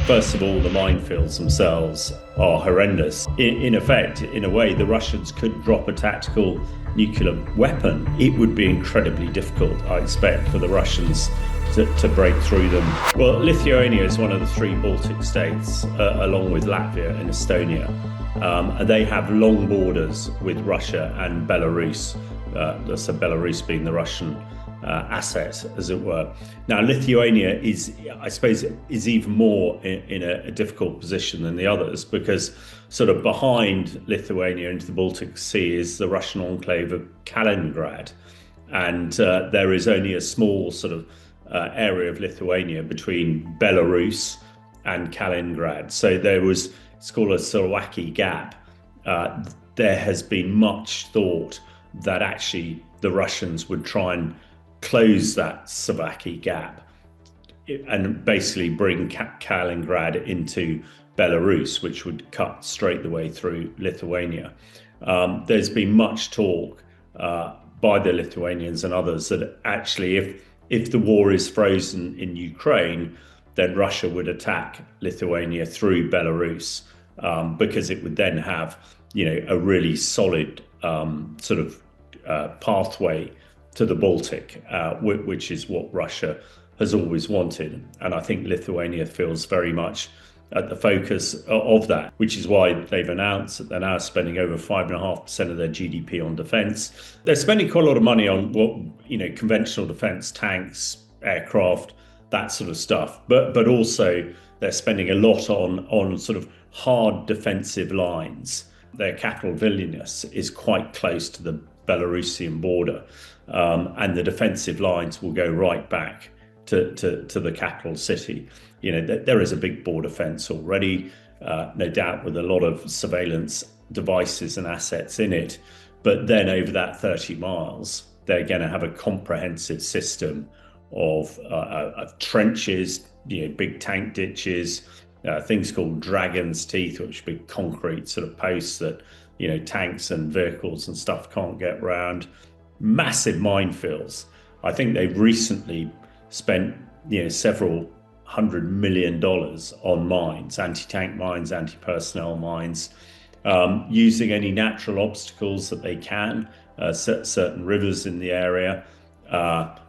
First of all, the minefields themselves are horrendous. In effect, in a way, the Russians could drop a tactical nuclear weapon. It would be incredibly difficult, I expect, for the Russians to break through them. Well, Lithuania is one of the three Baltic states, along with Latvia and Estonia. They have long borders with Russia and Belarus, so Belarus being the Russian asset, as it were. Now, Lithuania is, I suppose, is even more in a difficult position than the others, because sort of behind Lithuania into the Baltic Sea is the Russian enclave of Kaliningrad, and there is only a small sort of area of Lithuania between Belarus and Kaliningrad. So there was, it's called a Slovakia gap. There has been much thought that actually the Russians would try and close that Slovakia gap and basically bring Kaliningrad into Belarus, which would cut straight the way through Lithuania. There's been much talk by the Lithuanians and others that actually if the war is frozen in Ukraine, then Russia would attack Lithuania through Belarus, because it would then have, a really solid sort of pathway to the Baltic, which is what Russia has always wanted. And I think Lithuania feels very much at the focus of that, which is why they've announced that they're now spending over 5.5% of their GDP on defence. They're spending quite a lot of money on conventional defence, tanks, aircraft, that sort of stuff. But also they're spending a lot on sort of hard defensive lines. Their capital, Vilnius, is quite close to the Belarusian border, and the defensive lines will go right back to the capital city. There is a big border fence already, no doubt, with a lot of surveillance devices and assets in it. But then over that 30 miles, they're going to have a comprehensive system of trenches, big tank ditches, things called dragon's teeth, which are big concrete sort of posts that tanks and vehicles and stuff can't get around. Massive minefields. I think they've recently spent several $100 million on mines, anti-tank mines, anti-personnel mines, using any natural obstacles that they can, certain rivers in the area,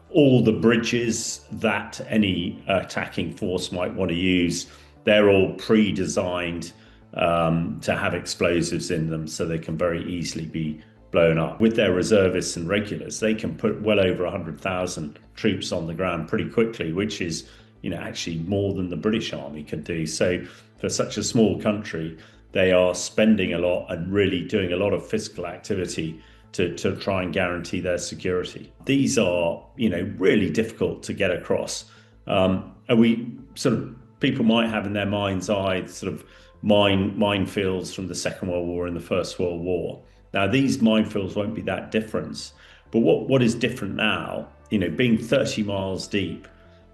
all the bridges that any attacking force might want to use. They're all pre-designed to have explosives in them, so they can very easily be blown up. With their reservists and regulars, they can put well over 100,000 troops on the ground pretty quickly, which is actually more than the British Army could do. So for such a small country, they are spending a lot and really doing a lot of physical activity to try and guarantee their security. These are really difficult to get across, and we sort of, people might have in their mind's eye sort of minefields from the Second World War and the First World War. Now, these minefields won't be that different, but what is different now, being 30 miles deep,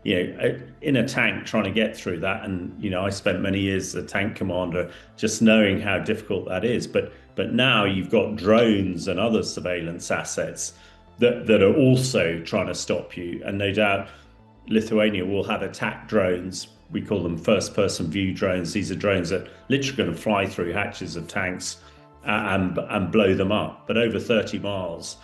in a tank trying to get through that, and I spent many years as a tank commander just knowing how difficult that is. But now you've got drones and other surveillance assets that are also trying to stop you, and no doubt Lithuania will have attack drones. We call them first-person view drones. These are drones that literally going to fly through hatches of tanks and blow them up. But over 30 miles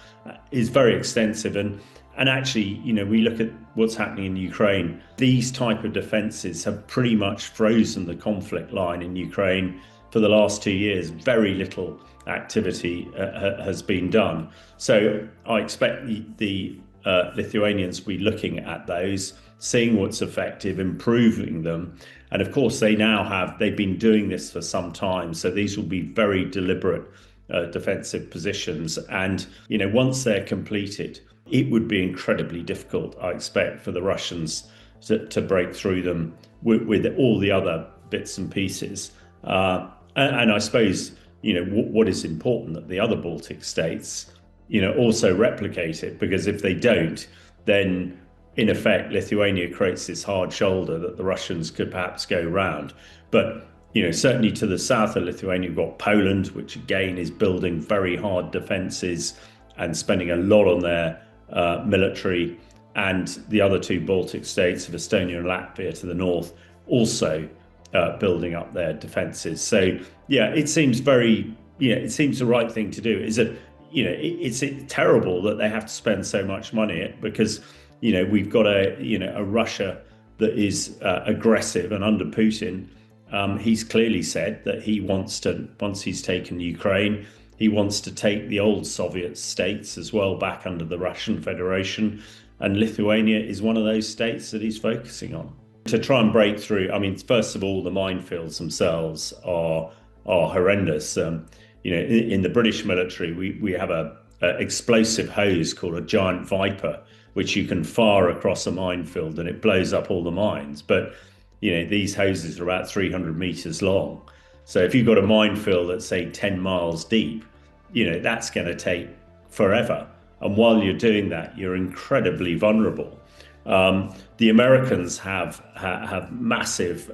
is very extensive. And actually, we look at what's happening in Ukraine. These type of defenses have pretty much frozen the conflict line in Ukraine for the last 2 years. Very little activity has been done. So I expect the Lithuanians will be looking at those, seeing what's effective, improving them. And of course, they've been doing this for some time. So these will be very deliberate defensive positions. And, once they're completed, it would be incredibly difficult, I expect, for the Russians to break through them with all the other bits and pieces. And I suppose, what is important that the other Baltic states, also replicate it, because if they don't, then in effect, Lithuania creates this hard shoulder that the Russians could perhaps go round. But, certainly to the south of Lithuania, you've got Poland, which again is building very hard defences and spending a lot on their military, and the other two Baltic states of Estonia and Latvia to the north also building up their defences. So yeah, it seems very, it seems the right thing to do. Is that, it's terrible that they have to spend so much money because, we've got a Russia that is aggressive, and under Putin, he's clearly said that he wants to, once he's taken Ukraine, he wants to take the old Soviet states as well back under the Russian Federation. And Lithuania is one of those states that he's focusing on. To try and break through, I mean, first of all, the minefields themselves are horrendous. In the British military, we have a explosive hose called a giant Viper, which you can fire across a minefield and it blows up all the mines. But these hoses are about 300 meters long. So if you've got a minefield that's, say, 10 miles deep, that's going to take forever. And while you're doing that, you're incredibly vulnerable. The Americans have massive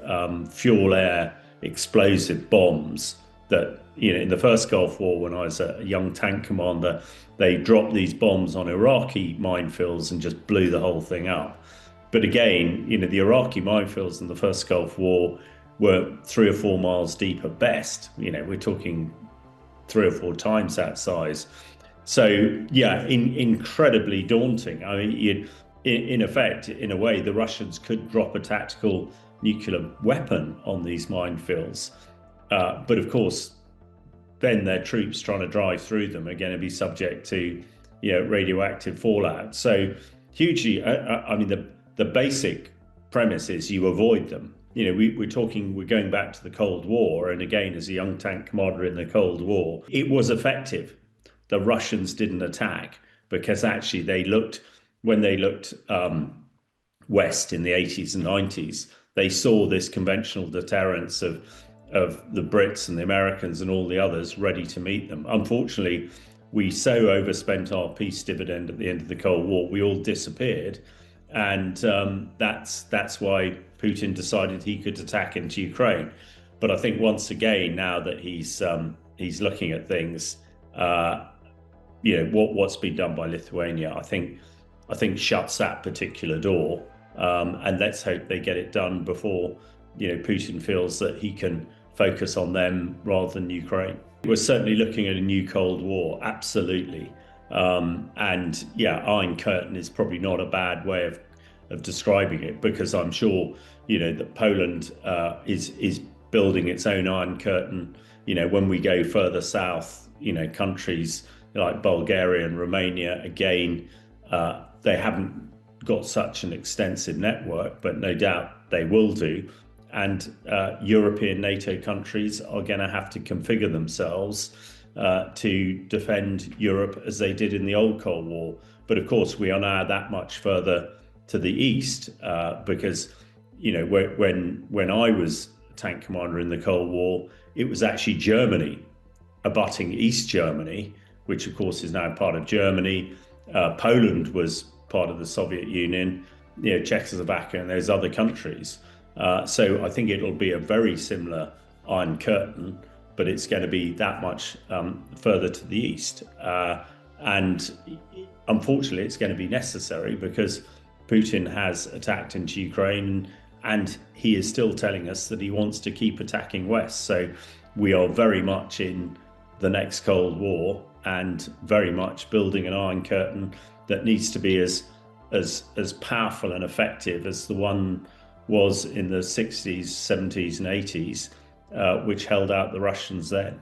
fuel-air explosive bombs that, in the first Gulf War, when I was a young tank commander, they dropped these bombs on Iraqi minefields and just blew the whole thing up. But again, the Iraqi minefields in the first Gulf War were 3 or 4 miles deep at best. We're talking 3 or 4 times that size. So yeah, incredibly daunting. I mean, in effect, in a way, the Russians could drop a tactical nuclear weapon on these minefields. But of course, then their troops trying to drive through them are going to be subject to, radioactive fallout. So hugely, I mean, the basic premise is you avoid them. We're going back to the Cold War. And again, as a young tank commander in the Cold War, it was effective. The Russians didn't attack because actually when they looked west in the 80s and 90s, they saw this conventional deterrence of the Brits and the Americans and all the others ready to meet them. Unfortunately, we so overspent our peace dividend at the end of the Cold War, we all disappeared. And that's why Putin decided he could attack into Ukraine. But I think once again, now that he's looking at things, what's been done by Lithuania, I think shuts that particular door. And let's hope they get it done before Putin feels that he can focus on them rather than Ukraine. We're certainly looking at a new Cold War, absolutely. And yeah, Iron Curtain is probably not a bad way of describing it, because I'm sure that Poland is building its own Iron Curtain. When we go further south, countries like Bulgaria and Romania, again, they haven't got such an extensive network, but no doubt they will do. And European NATO countries are going to have to configure themselves to defend Europe as they did in the old Cold War. But of course, we are now that much further to the east because, when I was tank commander in the Cold War, it was actually Germany abutting East Germany, which of course is now part of Germany. Poland was part of the Soviet Union, Czechoslovakia and those other countries. So I think it'll be a very similar Iron Curtain, but it's going to be that much further to the east. And unfortunately, it's going to be necessary because Putin has attacked into Ukraine, and he is still telling us that he wants to keep attacking west. So we are very much in the next Cold War and very much building an Iron Curtain that needs to be as powerful and effective as the one was in the 60s, 70s and 80s, which held out the Russians then.